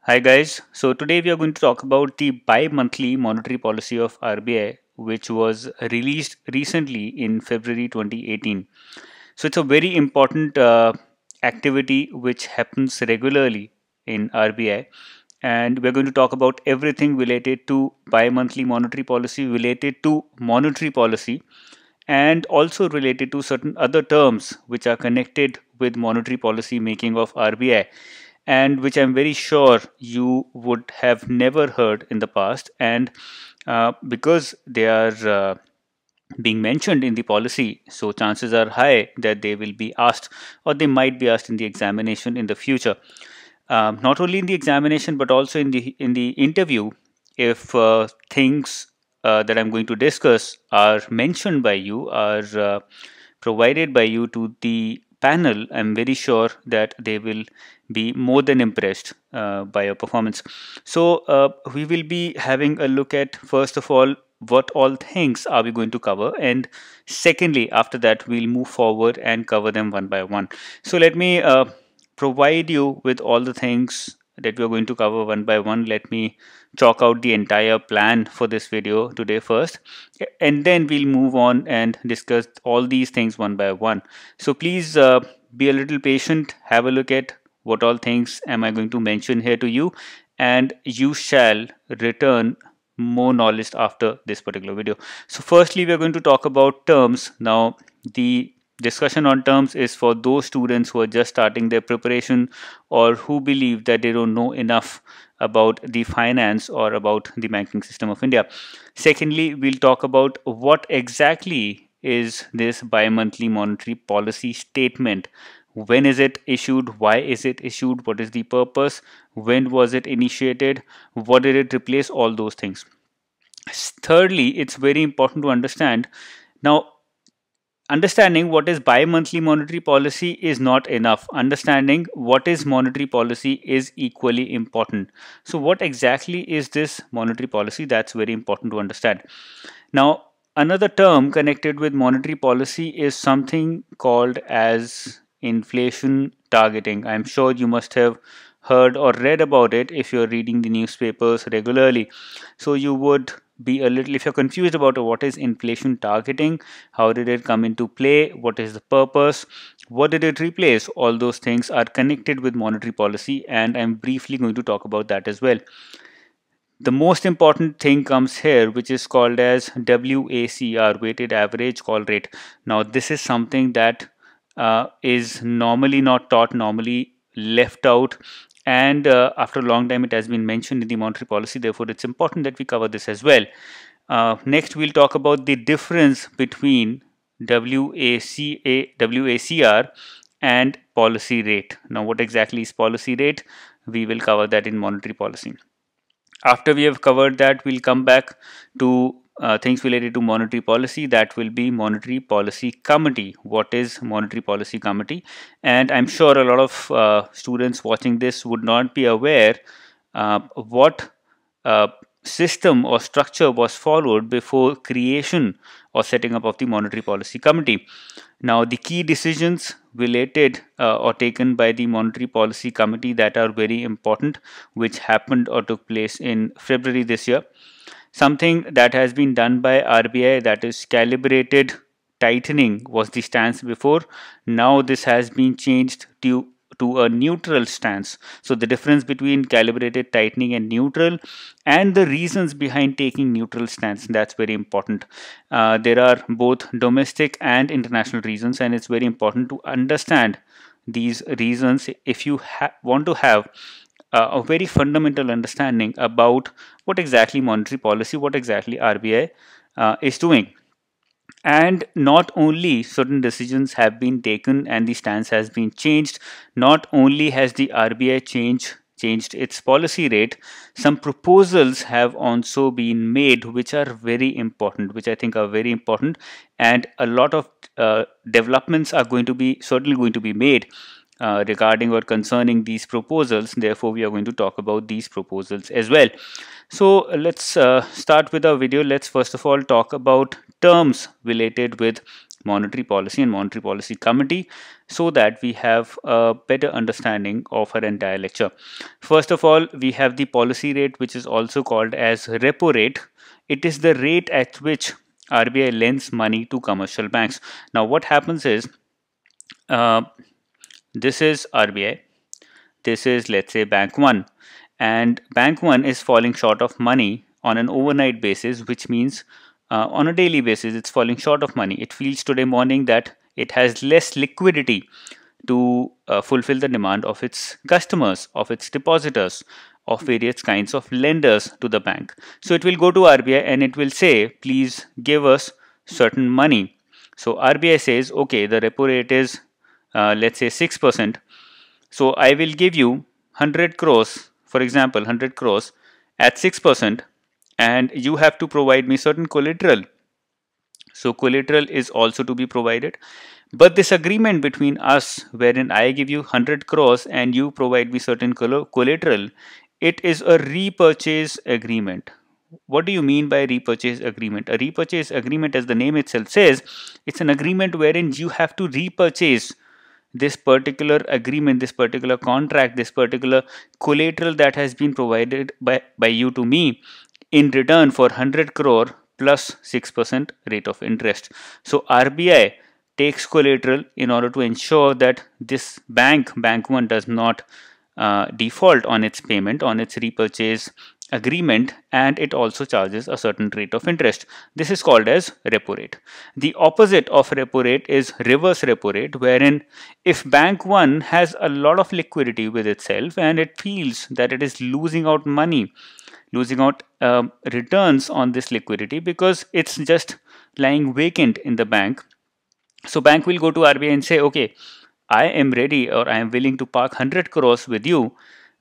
Hi guys, so today we are going to talk about the bi-monthly monetary policy of RBI, which was released recently in February 2018. So it's a very important activity which happens regularly in RBI, and we're going to talk about everything related to bi-monthly monetary policy, related to monetary policy, and also related to certain other terms which are connected with monetary policy making of RBI, and which I'm very sure you would have never heard in the past. And because they are being mentioned in the policy, so chances are high that they will be asked or they might be asked in the examination in the future. Not only in the examination but also in the interview, if things that I'm going to discuss are mentioned by you, are provided by you to the panel, I'm very sure that they will be more than impressed by your performance. So we will be having a look at, first of all, what all things are we going to cover, and secondly, after that, we'll move forward and cover them one by one. So let me provide you with all the things that we're going to cover one by one. Let me chalk out the entire plan for this video today first, and then we'll move on and discuss all these things one by one. So please be a little patient, have a look at what all things am I going to mention here to you, and you shall return more knowledge after this particular video. So firstly, we're going to talk about terms. Now, the discussion on terms is for those students who are just starting their preparation or who believe that they don't know enough about the finance or about the banking system of India. Secondly, we'll talk about what exactly is this bi-monthly monetary policy statement. When is it issued? Why is it issued? What is the purpose? When was it initiated? What did it replace? All those things. Thirdly, it's very important to understand now. Understanding what is bi-monthly monetary policy is not enough. Understanding what is monetary policy is equally important. So what exactly is this monetary policy? That's very important to understand. Now, another term connected with monetary policy is something called as inflation targeting. I'm sure you must have heard or read about it if you're reading the newspapers regularly. So you would be a little, if you're confused about what is inflation targeting, how did it come into play, what is the purpose, what did it replace, all those things are connected with monetary policy, and I'm briefly going to talk about that as well. The most important thing comes here, which is called as WACR, weighted average call rate. Now this is something that is normally not taught, normally left out, and after a long time it has been mentioned in the monetary policy. Therefore it's important that we cover this as well. Next we'll talk about the difference between WACR and policy rate. Now what exactly is policy rate? We will cover that in monetary policy. After we have covered that, we'll come back to things related to monetary policy. That will be monetary policy committee. What is monetary policy committee? And I'm sure a lot of students watching this would not be aware what system or structure was followed before creation or setting up of the monetary policy committee. Now the key decisions related or taken by the monetary policy committee that are very important, which happened or took place in February this year. Something that has been done by RBI, that is calibrated tightening, was the stance before. Now this has been changed to a neutral stance. So the difference between calibrated tightening and neutral, and the reasons behind taking neutral stance, that's very important. There are both domestic and international reasons, and it's very important to understand these reasons if you want to have a very fundamental understanding about what exactly monetary policy, what exactly RBI is doing. And not only certain decisions have been taken and the stance has been changed, not only has the RBI changed its policy rate, some proposals have also been made which are very important, which I think are very important, and a lot of developments are certainly going to be made regarding or concerning these proposals. Therefore we are going to talk about these proposals as well. So let's start with our video. Let's first of all talk about terms related with Monetary Policy and Monetary Policy Committee so that we have a better understanding of our entire lecture. First of all, we have the policy rate, which is also called as repo rate. It is the rate at which RBI lends money to commercial banks. Now, what happens is uh, this is RBI, this is, let's say, Bank 1, and Bank 1 is falling short of money on an overnight basis, which means on a daily basis it's falling short of money. It feels today morning that it has less liquidity to fulfill the demand of its customers, of its depositors, of various kinds of lenders to the bank. So it will go to RBI and it will say, please give us certain money. So RBI says, okay, the repo rate is let's say 6%. So I will give you 100 crores, for example, 100 crores at 6%, and you have to provide me certain collateral. So collateral is also to be provided. But this agreement between us, wherein I give you 100 crores and you provide me certain collateral, it is a repurchase agreement. What do you mean by repurchase agreement? A repurchase agreement, as the name itself says, it's an agreement wherein you have to repurchase this particular agreement, this particular contract, this particular collateral that has been provided by you to me in return for 100 crore plus 6% rate of interest. So RBI takes collateral in order to ensure that this bank 1 does not default on its payment, on its repurchase agreement, and it also charges a certain rate of interest. This is called as repo rate. The opposite of repo rate is reverse repo rate, wherein if Bank 1 has a lot of liquidity with itself and it feels that it is losing out money, losing out returns on this liquidity because it's just lying vacant in the bank. So bank will go to RBI and say, okay, I am ready or I am willing to park 100 crores with you.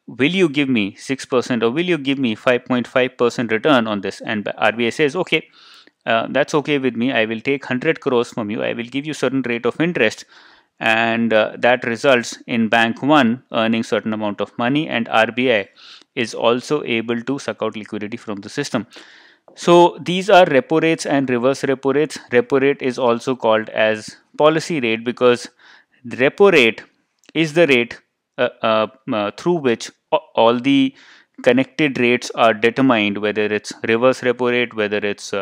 Will you give me 6% or will you give me 5.5% return on this? And RBI says, okay, that's okay with me. I will take 100 crores from you. I will give you certain rate of interest, and that results in Bank 1 earning certain amount of money, and RBI is also able to suck out liquidity from the system. So these are repo rates and reverse repo rates. Repo rate is also called as policy rate because the repo rate is the rate through which all the connected rates are determined, whether it's reverse repo rate, whether it's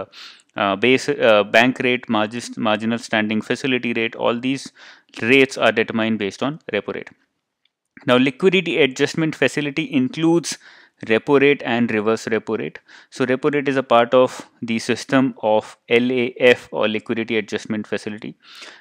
base bank rate, marginal standing facility rate. All these rates are determined based on repo rate. Now, liquidity adjustment facility includes repo rate and reverse repo rate. So repo rate is a part of the system of LAF, or liquidity adjustment facility.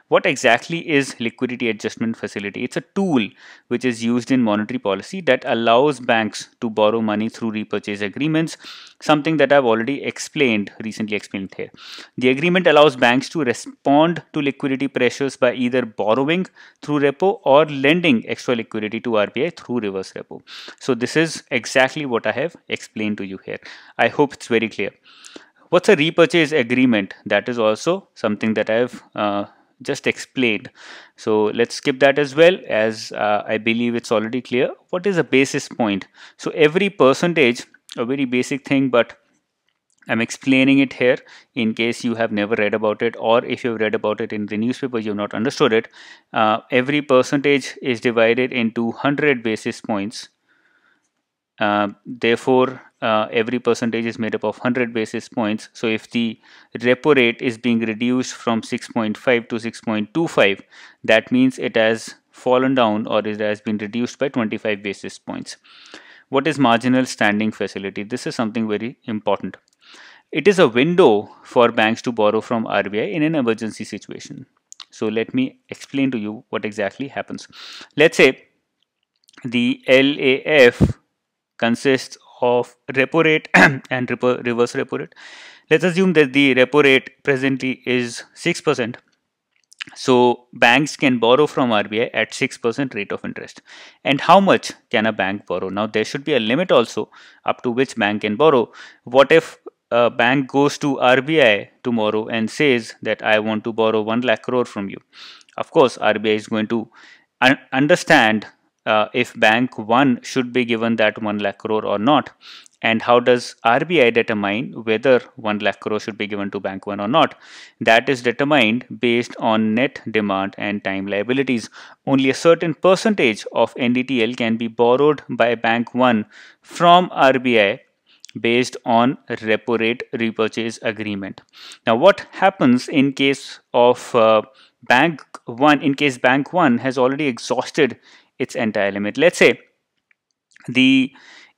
What exactly is liquidity adjustment facility? It's a tool which is used in monetary policy that allows banks to borrow money through repurchase agreements, something that I've already recently explained here. The agreement allows banks to respond to liquidity pressures by either borrowing through repo or lending extra liquidity to RBI through reverse repo. So this is exactly what I have explained to you here. I hope it's very clear. What's a repurchase agreement? That is also something that I have just explained. So let's skip that as well, as I believe it's already clear. What is a basis point? So every percentage, a very basic thing, but I'm explaining it here in case you have never read about it, or if you've read about it in the newspaper, you've not understood it. Every percentage is divided into 100 basis points. Therefore, every percentage is made up of 100 basis points. So if the repo rate is being reduced from 6.5 to 6.25, that means it has fallen down, or it has been reduced by 25 basis points. What is marginal standing facility? This is something very important. It is a window for banks to borrow from RBI in an emergency situation. So let me explain to you what exactly happens. Let's say the LAF consists of repo rate and reverse repo rate. Let's assume that the repo rate presently is 6%. So banks can borrow from RBI at 6% rate of interest. And how much can a bank borrow? Now there should be a limit also up to which bank can borrow. What if a bank goes to RBI tomorrow and says that I want to borrow 1 lakh crore from you? Of course, RBI is going to understand if Bank 1 should be given that 1 lakh crore or not. And how does RBI determine whether 1 lakh crore should be given to Bank 1 or not? That is determined based on net demand and time liabilities. Only a certain percentage of NDTL can be borrowed by Bank 1 from RBI based on repo rate repurchase agreement. Now, what happens in case of Bank 1, in case Bank 1 has already exhausted its entire limit? Let's say the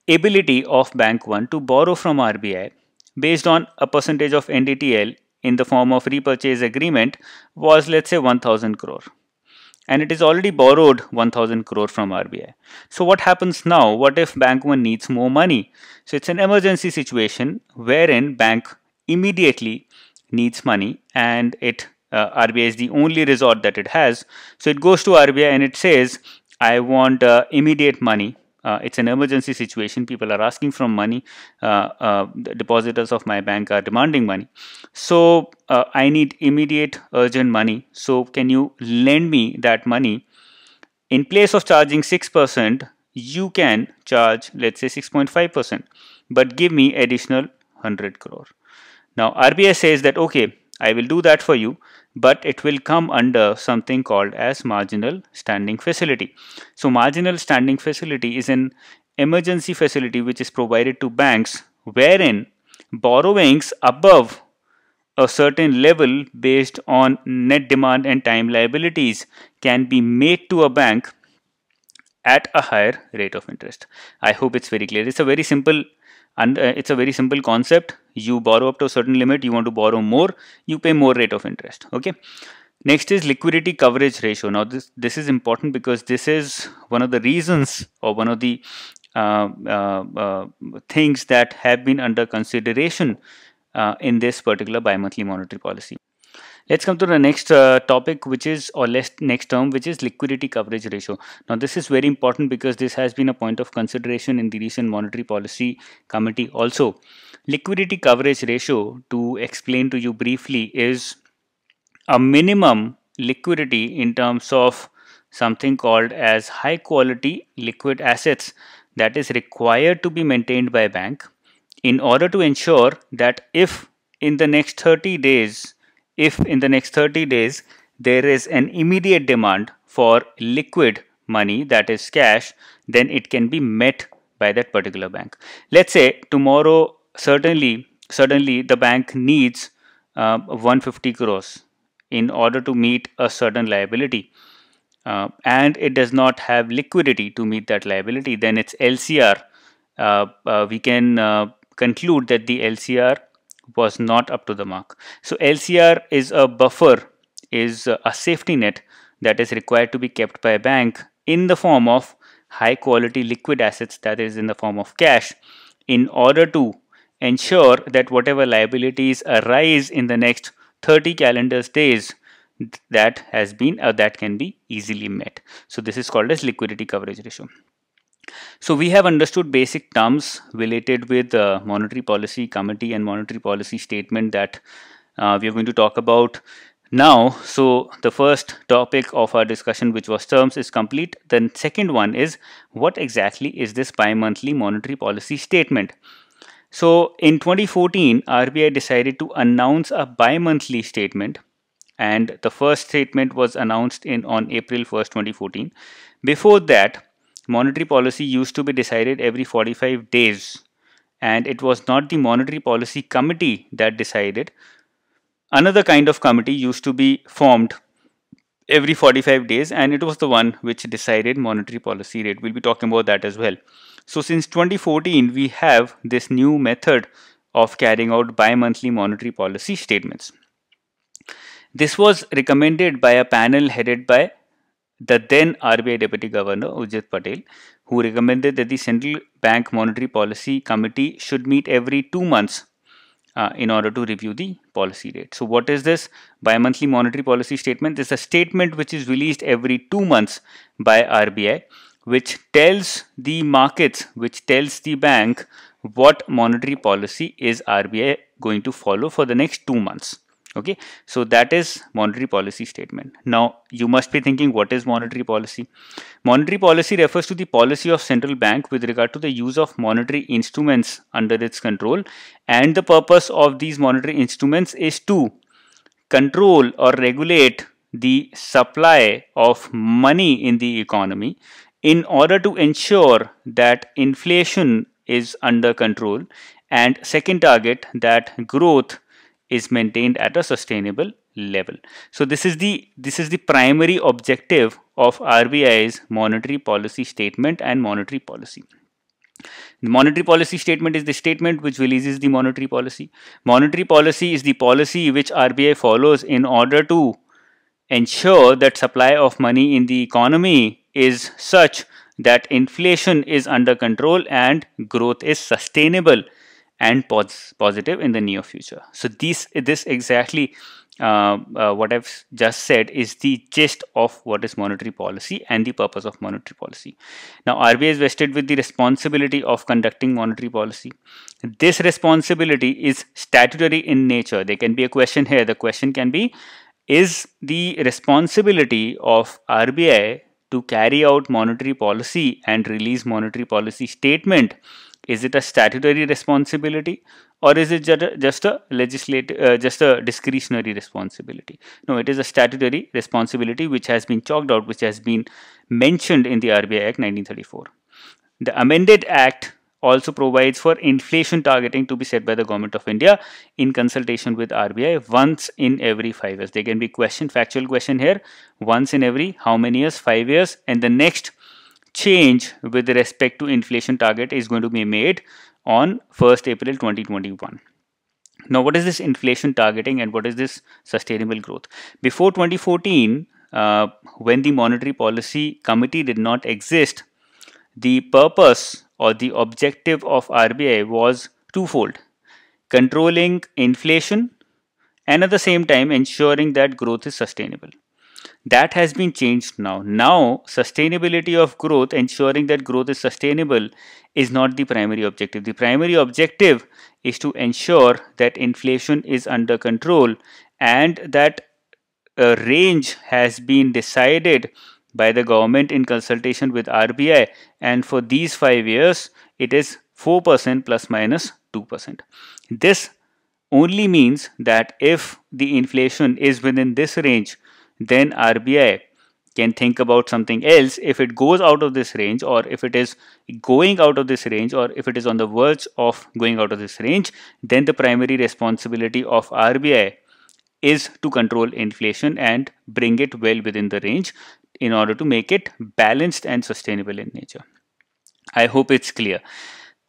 ability of Bank 1 to borrow from RBI based on a percentage of NDTL in the form of repurchase agreement was, let's say, 1000 crore, and it is already borrowed 1000 crore from RBI. So what happens now? What if Bank 1 needs more money? So it's an emergency situation wherein bank immediately needs money, and RBI is the only resort that it has. So it goes to RBI and it says, I want immediate money. It's an emergency situation. People are asking for money. The depositors of my bank are demanding money. So I need immediate, urgent money. So can you lend me that money? In place of charging 6%, you can charge, let's say, 6.5%, but give me additional 100 crore. Now RBI says that, okay, I will do that for you, but it will come under something called as marginal standing facility. So marginal standing facility is an emergency facility which is provided to banks wherein borrowings above a certain level based on net demand and time liabilities can be made to a bank at a higher rate of interest. I hope it's very clear. It's a very simple concept. You borrow up to a certain limit, you want to borrow more, you pay more rate of interest. Okay. Next is liquidity coverage ratio. Now this is important because this is one of the reasons, or one of the things that have been under consideration in this particular bi-monthly monetary policy. Let's come to the next topic, which is, or next term, which is liquidity coverage ratio. Now this is very important because this has been a point of consideration in the recent monetary policy committee also. Liquidity coverage ratio, to explain to you briefly, is a minimum liquidity in terms of something called as high quality liquid assets that is required to be maintained by a bank in order to ensure that if in the next 30 days there is an immediate demand for liquid money, that is cash, then it can be met by that particular bank. Let's say tomorrow suddenly the bank needs 150 crores in order to meet a certain liability, and it does not have liquidity to meet that liability. Then its LCR, we can conclude that the LCR was not up to the mark. So LCR is a buffer, is a safety net that is required to be kept by a bank in the form of high quality liquid assets, that is in the form of cash, in order to ensure that whatever liabilities arise in the next 30 calendar days, that can be easily met. So this is called as liquidity coverage ratio. So we have understood basic terms related with monetary policy committee and monetary policy statement that we are going to talk about now. So the first topic of our discussion, which was terms, is complete. The second one is, what exactly is this bi-monthly monetary policy statement? So in 2014, RBI decided to announce a bi-monthly statement, and the first statement was announced on April 1st, 2014. Before that, monetary policy used to be decided every 45 days, and it was not the monetary policy committee that decided. Another kind of committee used to be formed every 45 days, and it was the one which decided monetary policy rate. We'll be talking about that as well. So since 2014, we have this new method of carrying out bi-monthly monetary policy statements. This was recommended by a panel headed by the then RBI Deputy Governor Ujit Patel, who recommended that the Central Bank Monetary Policy Committee should meet every 2 months in order to review the policy rate. So what is this bi-monthly monetary policy statement? This is a statement which is released every 2 months by RBI, which tells the markets, which tells the bank what monetary policy is RBI going to follow for the next 2 months. Okay, so that is monetary policy statement. Now you must be thinking, what is monetary policy? Monetary policy refers to the policy of central bank with regard to the use of monetary instruments under its control, and the purpose of these monetary instruments is to control or regulate the supply of money in the economy in order to ensure that inflation is under control, and second target, that growth is maintained at a sustainable level. So this is the primary objective of RBI's monetary policy statement and monetary policy. The monetary policy statement is the statement which releases the monetary policy. Monetary policy is the policy which RBI follows in order to ensure that supply of money in the economy is such that inflation is under control and growth is sustainable and positive in the near future. So this exactly what I've just said is the gist of what is monetary policy and the purpose of monetary policy. Now RBI is vested with the responsibility of conducting monetary policy. This responsibility is statutory in nature. There can be a question here. The question can be, is the responsibility of RBI to carry out monetary policy and release monetary policy statement, is it a statutory responsibility, or is it just a legislative, just a discretionary responsibility? No, it is a statutory responsibility which has been chalked out, which has been mentioned in the RBI Act 1934. The amended Act also provides for inflation targeting to be set by the Government of India in consultation with RBI once in every 5 years. There can be factual question here. Once in every how many years? 5 years. And the next change with respect to inflation target is going to be made on 1st April 2021. Now, what is this inflation targeting and what is this sustainable growth? Before 2014, when the Monetary Policy Committee did not exist, the purpose or the objective of RBI was twofold: controlling inflation and at the same time ensuring that growth is sustainable. That has been changed now. Now, sustainability of growth, ensuring that growth is sustainable, is not the primary objective. The primary objective is to ensure that inflation is under control and that a range has been decided by the government in consultation with RBI, and for these 5 years it is 4% plus minus 2%. This only means that if the inflation is within this range, then RBI can think about something else. If it goes out of this range, or if it is going out of this range, or if it is on the verge of going out of this range, then the primary responsibility of RBI is to control inflation and bring it well within the range in order to make it balanced and sustainable in nature. I hope it's clear.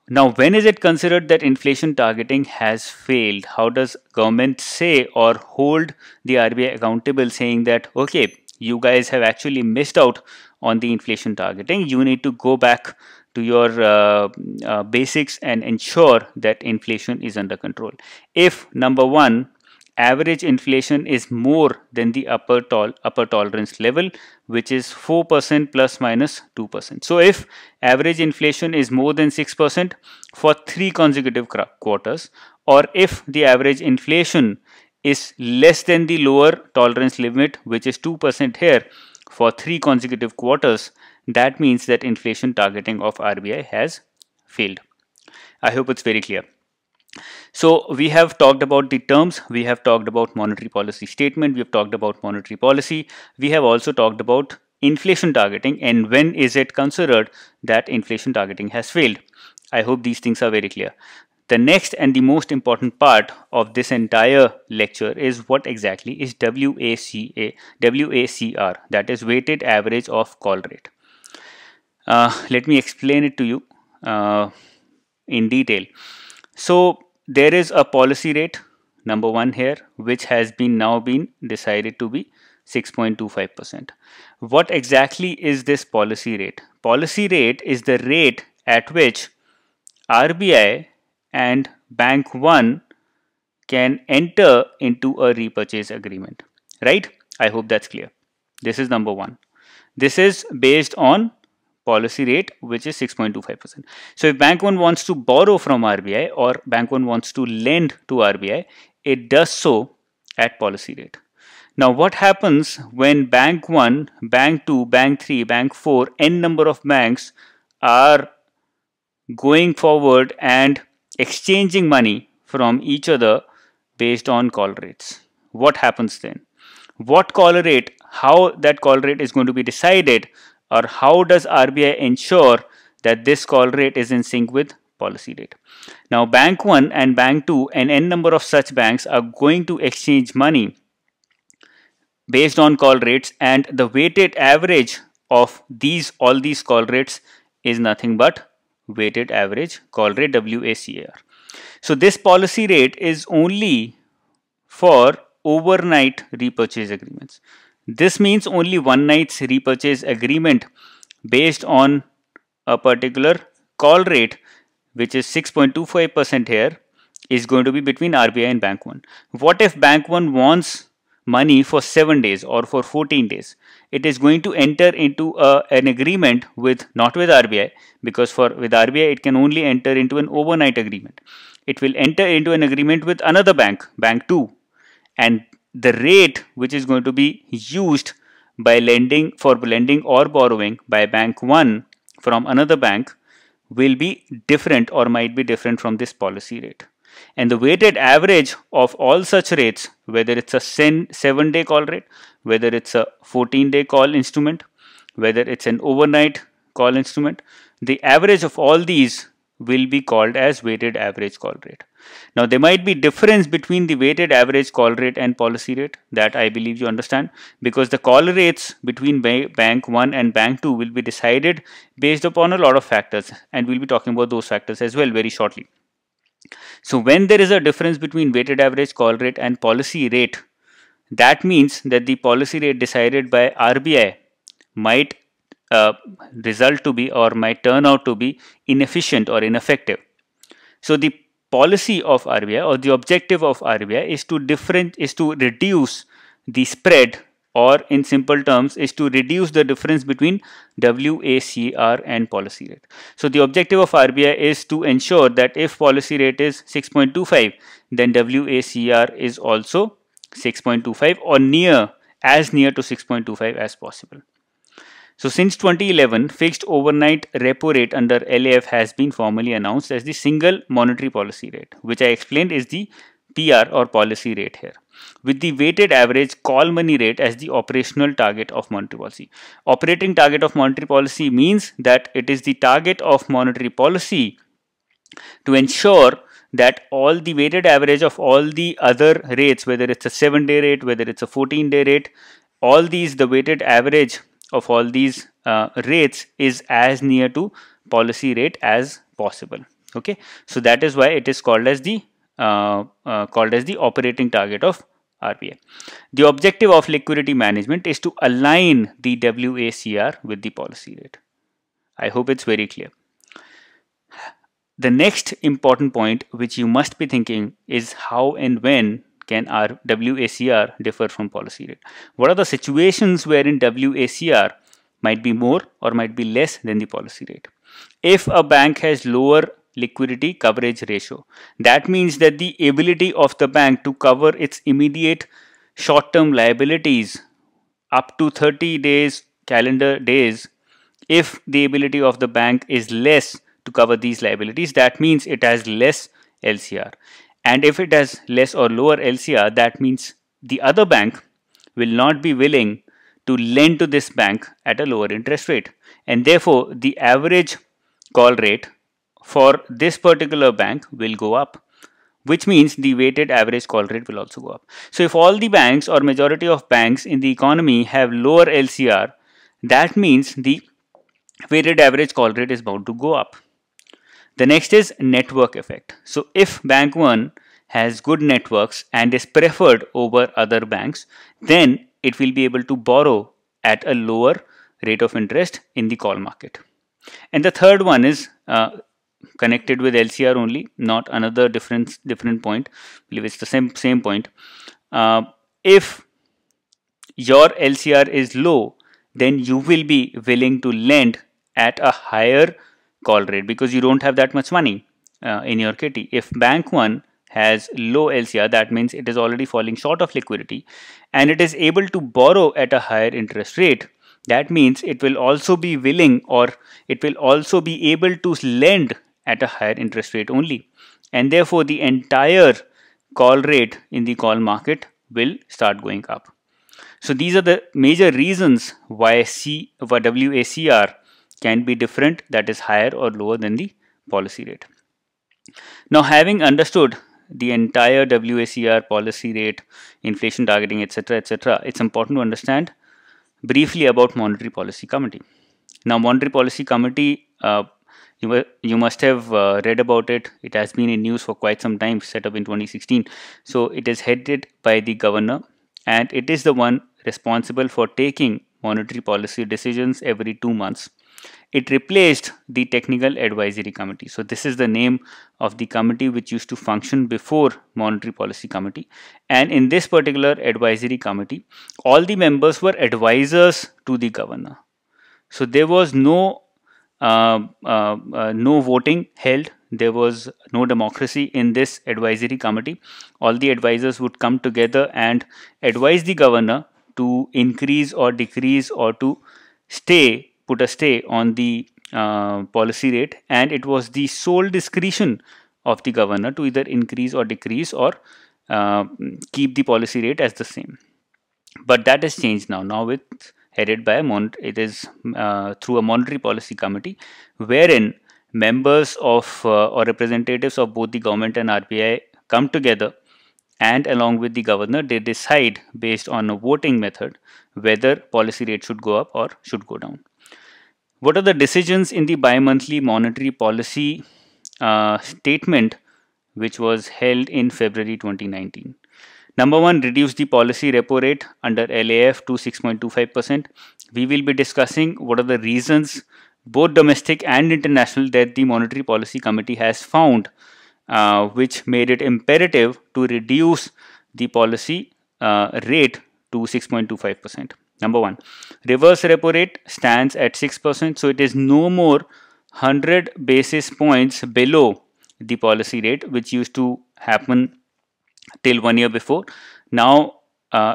Now, when is it considered that inflation targeting has failed? How does government say or hold the RBI accountable, saying that, okay, you guys have actually missed out on the inflation targeting. You need to go back to your basics and ensure that inflation is under control. If number one, average inflation is more than the upper tolerance level, which is 4% plus minus 2%. So if average inflation is more than 6% for 3 consecutive quarters, or if the average inflation is less than the lower tolerance limit, which is 2% here, for 3 consecutive quarters, that means that inflation targeting of RBI has failed. I hope it's very clear. So we have talked about the terms, we have talked about monetary policy statement, we have talked about monetary policy, we have also talked about inflation targeting and when is it considered that inflation targeting has failed. I hope these things are very clear. The next and the most important part of this entire lecture is what exactly is WACR, that is weighted average of call rate. Let me explain it to you in detail. So there is a policy rate, number one here, which has now been decided to be 6.25%. What exactly is this policy rate? Policy rate is the rate at which RBI and Bank 1 can enter into a repurchase agreement, right? I hope that's clear. This is number one. This is based on policy rate, which is 6.25%. So if Bank 1 wants to borrow from RBI or Bank 1 wants to lend to RBI, it does so at policy rate. Now what happens when bank 1, bank 2, bank 3, bank 4, n number of banks are going forward and exchanging money from each other based on call rates? What happens then? What call rate, how that call rate is going to be decided, or how does RBI ensure that this call rate is in sync with policy rate? Now bank 1 and bank 2 and n number of such banks are going to exchange money based on call rates, and the weighted average of all these call rates is nothing but weighted average call rate, WACR. So this policy rate is only for overnight repurchase agreements. This means only one night's repurchase agreement based on a particular call rate, which is 6.25% here, is going to be between RBI and bank 1. What if bank 1 wants money for 7 days or for 14 days? It is going to enter into an agreement with, not with RBI, because with RBI it can only enter into an overnight agreement. It will enter into an agreement with another bank, bank 2, and the rate which is going to be used by lending or borrowing by bank 1 from another bank will be different or might be different from this policy rate. And the weighted average of all such rates, whether it's a 7-day call rate, whether it's a 14-day call instrument, whether it's an overnight call instrument, the average of all these will be called as weighted average call rate. Now there might be difference between the weighted average call rate and policy rate, that I believe you understand, because the call rates between bank 1 and bank 2 will be decided based upon a lot of factors, and we'll be talking about those factors as well very shortly. So when there is a difference between weighted average call rate and policy rate, that means that the policy rate decided by RBI might result to be, or might turn out to be, inefficient or ineffective. So the policy of RBI, or the objective of RBI, is to reduce the spread, or in simple terms is to reduce the difference between WACR and policy rate. So the objective of RBI is to ensure that if policy rate is 6.25, then WACR is also 6.25 or as near to 6.25 as possible. So since 2011, fixed overnight repo rate under LAF has been formally announced as the single monetary policy rate, which I explained is the PR or policy rate here, with the weighted average call money rate as the operational target of monetary policy. Operating target of monetary policy means that it is the target of monetary policy to ensure that all the weighted average of all the other rates, whether it's a 7-day rate, whether it's a 14-day rate, all these, the weighted average of all these rates is as near to policy rate as possible. Okay, so that is why it is called as the operating target of RBI. The objective of liquidity management is to align the WACR with the policy rate. I hope it's very clear. The next important point which you must be thinking is how and when can our WACR differ from policy rate? What are the situations wherein WACR might be more or might be less than the policy rate? If a bank has lower liquidity coverage ratio, that means that the ability of the bank to cover its immediate short-term liabilities up to 30 days, calendar days, if the ability of the bank is less to cover these liabilities, that means it has less LCR. And if it has less or lower LCR, that means the other bank will not be willing to lend to this bank at a lower interest rate. And therefore, the average call rate for this particular bank will go up, which means the weighted average call rate will also go up. So if all the banks or majority of banks in the economy have lower LCR, that means the weighted average call rate is bound to go up. The next is network effect. So if bank 1 has good networks and is preferred over other banks, then it will be able to borrow at a lower rate of interest in the call market. And the third one is connected with LCR only, not another different point. I believe it's the same point. If your LCR is low, then you will be willing to lend at a higher call rate because you don't have that much money in your kitty. If bank 1 has low LCR, that means it is already falling short of liquidity, and it is able to borrow at a higher interest rate, that means it will also be willing, or it will also be able to lend at a higher interest rate only, and therefore the entire call rate in the call market will start going up. So these are the major reasons why WACR can be different, that is higher or lower than the policy rate. Now, having understood the entire WACR, policy rate, inflation targeting, etc., it's important to understand briefly about Monetary Policy Committee. Now, Monetary Policy Committee, you must have read about it. It has been in news for quite some time, set up in 2016. So it is headed by the governor, and it is the one responsible for taking monetary policy decisions every 2 months. It replaced the Technical Advisory Committee. So this is the name of the committee which used to function before Monetary Policy Committee. And in this particular advisory committee, all the members were advisors to the governor. So there was no voting held. There was no democracy in this advisory committee. All the advisors would come together and advise the governor to increase or decrease, or to put a stay on the policy rate, and it was the sole discretion of the governor to either increase or decrease, or keep the policy rate as the same. But that has changed now. Now it's headed by it is through a Monetary Policy Committee, wherein members of or representatives of both the government and RBI come together, and along with the governor, they decide based on a voting method whether policy rate should go up or should go down. What are the decisions in the bi-monthly monetary policy statement which was held in February 2019? Number one, reduce the policy repo rate under LAF to 6.25%. We will be discussing what are the reasons, both domestic and international, that the Monetary Policy Committee has found which made it imperative to reduce the policy rate to 6.25%. Number one, reverse repo rate stands at 6%, so it is no more 100 basis points below the policy rate, which used to happen till 1 year before. Now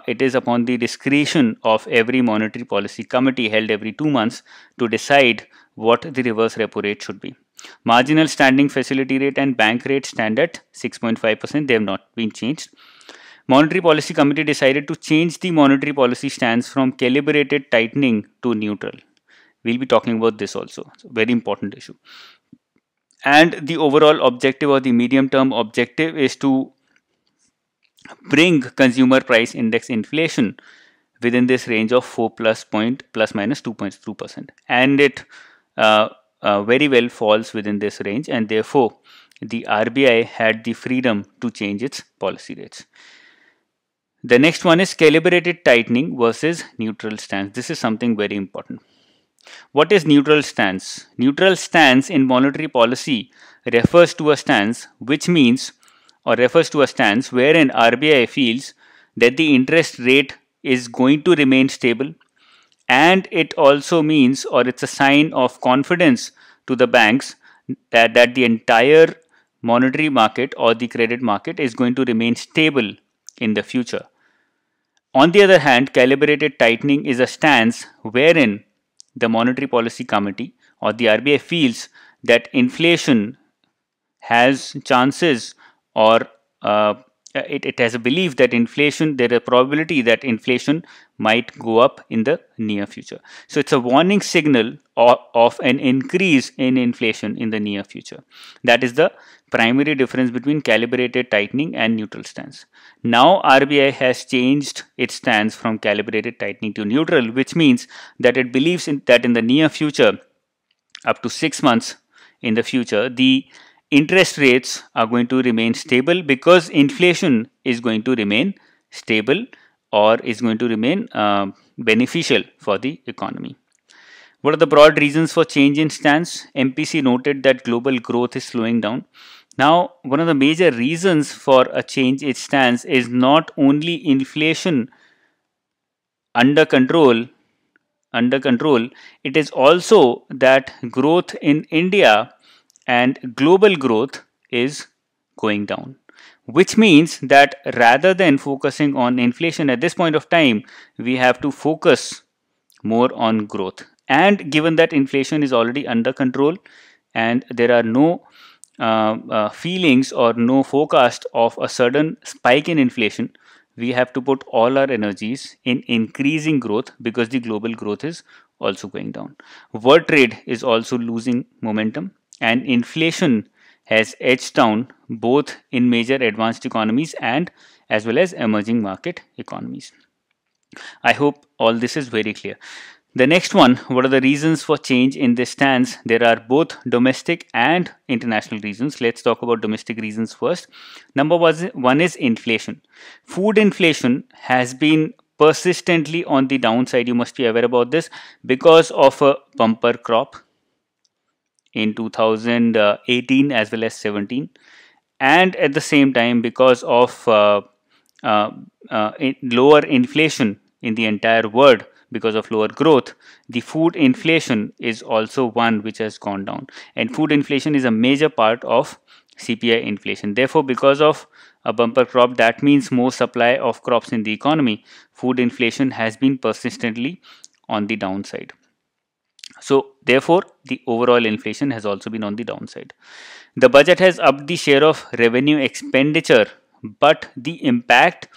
it is upon the discretion of every Monetary Policy Committee held every 2 months to decide what the reverse repo rate should be. Marginal standing facility rate and bank rate stand at 6.5%. They have not been changed. Monetary Policy Committee decided to change the monetary policy stance from calibrated tightening to neutral. We'll be talking about this also. It's a very important issue. And the overall objective, or the medium term objective, is to bring consumer price index inflation within this range of 4 plus minus 2.2%. And it very well falls within this range, and therefore the RBI had the freedom to change its policy rates. The next one is calibrated tightening versus neutral stance. This is something very important. What is neutral stance? Neutral stance in monetary policy refers to a stance wherein RBI feels that the interest rate is going to remain stable, and it also means, or it's a sign of confidence to the banks, that the entire monetary market or the credit market is going to remain stable in the future. On the other hand, calibrated tightening is a stance wherein the Monetary Policy Committee or the RBI feels that inflation has chances, or it has a belief that there is a probability that inflation might go up in the near future. So it's a warning signal of an increase in inflation in the near future. That is the primary difference between calibrated tightening and neutral stance. Now RBI has changed its stance from calibrated tightening to neutral, which means that it believes that in the near future, up to 6 months in the future, the interest rates are going to remain stable, because inflation is going to remain stable, or is going to remain beneficial for the economy. What are the broad reasons for change in stance? MPC noted that global growth is slowing down. Now, one of the major reasons for a change in stance is not only inflation under control, it is also that growth in India and global growth is going down. which means that rather than focusing on inflation at this point of time, we have to focus more on growth. And given that inflation is already under control and there are no feelings or no forecast of a sudden spike in inflation, we have to put all our energies in increasing growth because the global growth is also going down. World trade is also losing momentum, and inflation has edged down both in major advanced economies and as well as emerging market economies. I hope all this is very clear. The next one, what are the reasons for change in this stance? There are both domestic and international reasons. Let's talk about domestic reasons first. Number one is inflation. Food inflation has been persistently on the downside. You must be aware about this because of a bumper crop in 2018 as well as 17, and at the same time because of lower inflation in the entire world. Because of lower growth, the food inflation is also one which has gone down, and food inflation is a major part of CPI inflation. Therefore, because of a bumper crop, that means more supply of crops in the economy, food inflation has been persistently on the downside. So therefore, the overall inflation has also been on the downside. The budget has upped the share of revenue expenditure, but the impact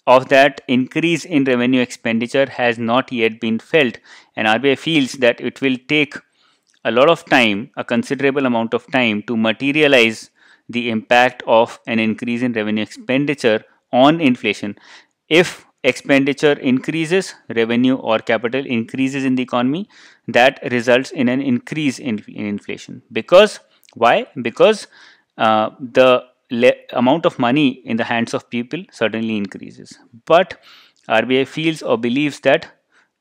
of that increase in revenue expenditure has not yet been felt, and RBI feels that it will take a lot of time, a considerable amount of time, to materialize the impact of an increase in revenue expenditure on inflation. If expenditure increases, revenue or capital increases in the economy, that results in an increase in inflation. Because why? Because the amount of money in the hands of people certainly increases, but RBI feels or believes that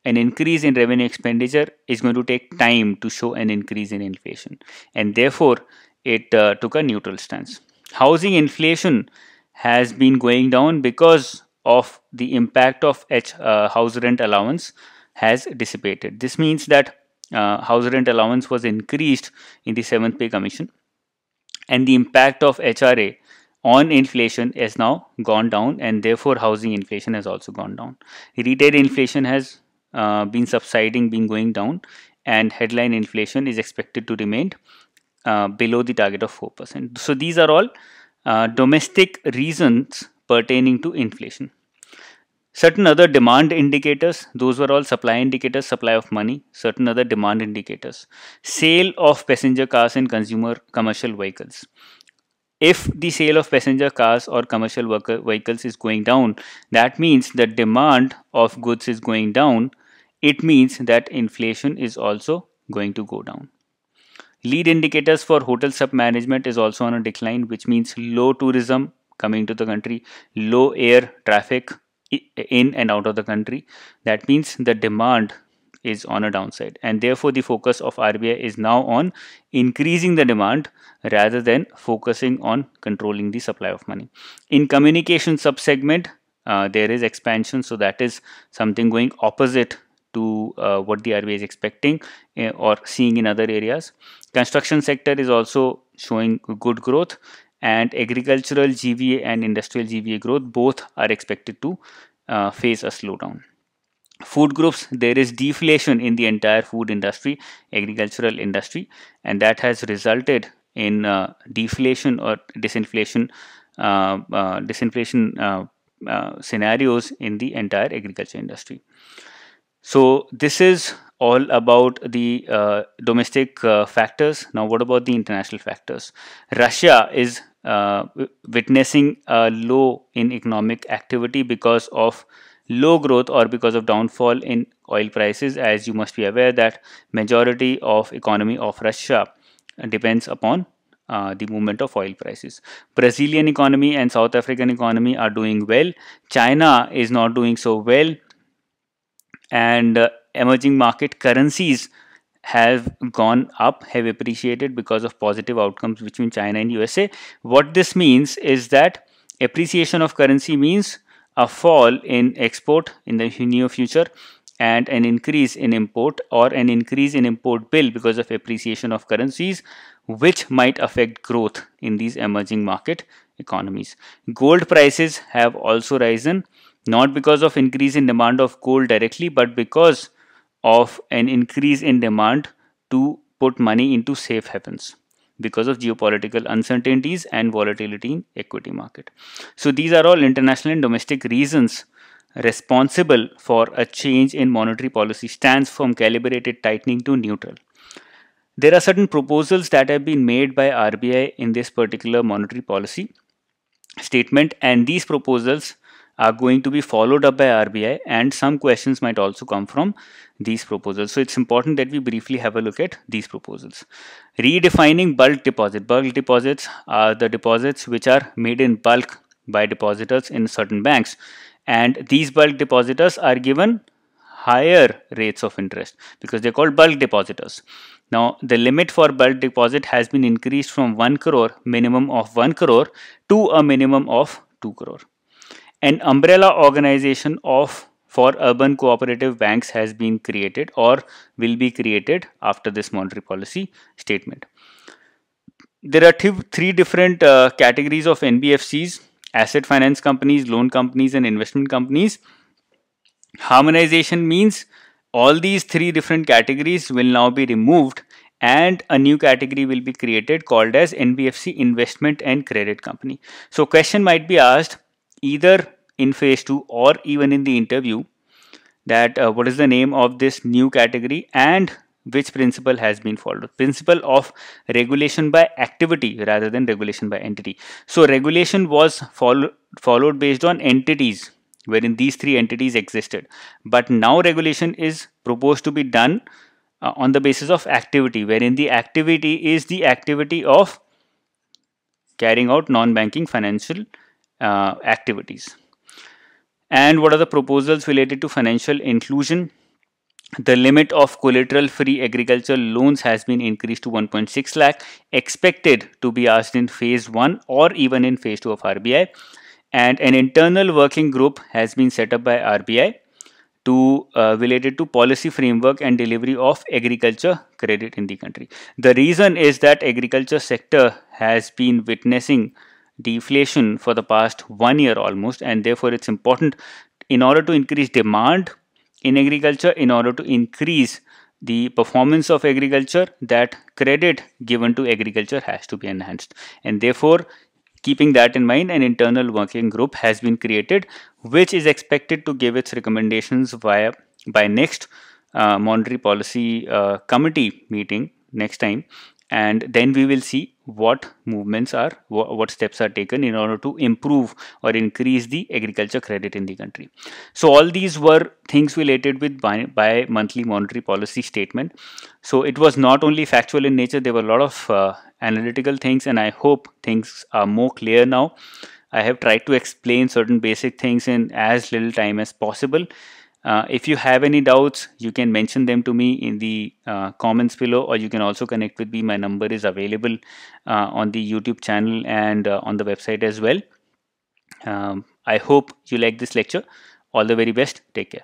an increase in revenue expenditure is going to take time to show an increase in inflation, and therefore it took a neutral stance. Housing inflation has been going down because of the impact of house rent allowance has dissipated. This means that house rent allowance was increased in the 7th pay commission, and the impact of HRA on inflation has now gone down, and therefore housing inflation has also gone down. Retail inflation has been subsiding, been going down, and headline inflation is expected to remain below the target of 4%. So these are all domestic reasons pertaining to inflation. Certain other demand indicators, those were all supply indicators, supply of money. Certain other demand indicators, sale of passenger cars and consumer commercial vehicles. If the sale of passenger cars or commercial vehicles is going down, that means the demand of goods is going down. It means that inflation is also going to go down. Lead indicators for hotel sub-management is also on a decline, which means low tourism coming to the country, low air traffic in and out of the country. That means the demand is on a downside, and therefore the focus of RBI is now on increasing the demand rather than focusing on controlling the supply of money. In communication subsegment, there is expansion, so that is something going opposite to what the RBI is expecting or seeing in other areas. Construction sector is also showing good growth, and agricultural GVA and industrial GVA growth both are expected to face a slowdown. Food groups, there is deflation in the entire food industry, agricultural industry, and that has resulted in deflation or disinflation scenarios in the entire agriculture industry. So this is all about the domestic factors. Now what about the international factors? Russia is witnessing a low in economic activity because of low growth or because of downfall in oil prices. As you must be aware that majority of economy of Russia depends upon the movement of oil prices. Brazilian economy and South African economy are doing well. China is not doing so well, and emerging market currencies have gone up, have appreciated because of positive outcomes between China and USA. What this means is that appreciation of currency means a fall in export in the near future and an increase in import, or an increase in import bill because of appreciation of currencies, which might affect growth in these emerging market economies. Gold prices have also risen, not because of increase in demand of gold directly, but because of an increase in demand to put money into safe havens because of geopolitical uncertainties and volatility in equity market. So these are all international and domestic reasons responsible for a change in monetary policy stance from calibrated tightening to neutral. There are certain proposals that have been made by RBI in this particular monetary policy statement, and these proposals are going to be followed up by RBI, and some questions might also come from these proposals. So it's important that we briefly have a look at these proposals. Redefining bulk deposit. Bulk deposits are the deposits which are made in bulk by depositors in certain banks, and these bulk depositors are given higher rates of interest because they're called bulk depositors. Now, the limit for bulk deposit has been increased from 1 crore, minimum of 1 crore, to a minimum of 2 crore. An umbrella organization of for urban cooperative banks has been created or will be created after this monetary policy statement. There are three different categories of NBFCs: asset finance companies, loan companies, and investment companies. Harmonization means all these three different categories will now be removed and a new category will be created called as NBFC Investment and Credit Company. So question might be asked either in phase 2 or even in the interview that what is the name of this new category and which principle has been followed. Principle of regulation by activity rather than regulation by entity. So regulation was followed based on entities, wherein these three entities existed, but now regulation is proposed to be done on the basis of activity, wherein the activity is the activity of carrying out non-banking financial activities. And what are the proposals related to financial inclusion? The limit of collateral-free agricultural loans has been increased to 1.6 lakh, expected to be asked in phase 1 or even in phase 2 of RBI. And an internal working group has been set up by RBI to related to policy framework and delivery of agriculture credit in the country. The reason is that agriculture sector has been witnessing deflation for the past 1 year almost, and therefore it's important in order to increase demand in agriculture, in order to increase the performance of agriculture, that credit given to agriculture has to be enhanced. And therefore, keeping that in mind, an internal working group has been created, which is expected to give its recommendations by next monetary policy committee meeting next time, and then we will see what movements are, what steps are taken in order to improve or increase the agriculture credit in the country. So all these were things related with bi-monthly monetary policy statement. So it was not only factual in nature, there were a lot of analytical things, and I hope things are more clear now. I have tried to explain certain basic things in as little time as possible. If you have any doubts, you can mention them to me in the comments below, or you can also connect with me. My number is available on the YouTube channel and on the website as well. I hope you like this lecture. All the very best. Take care.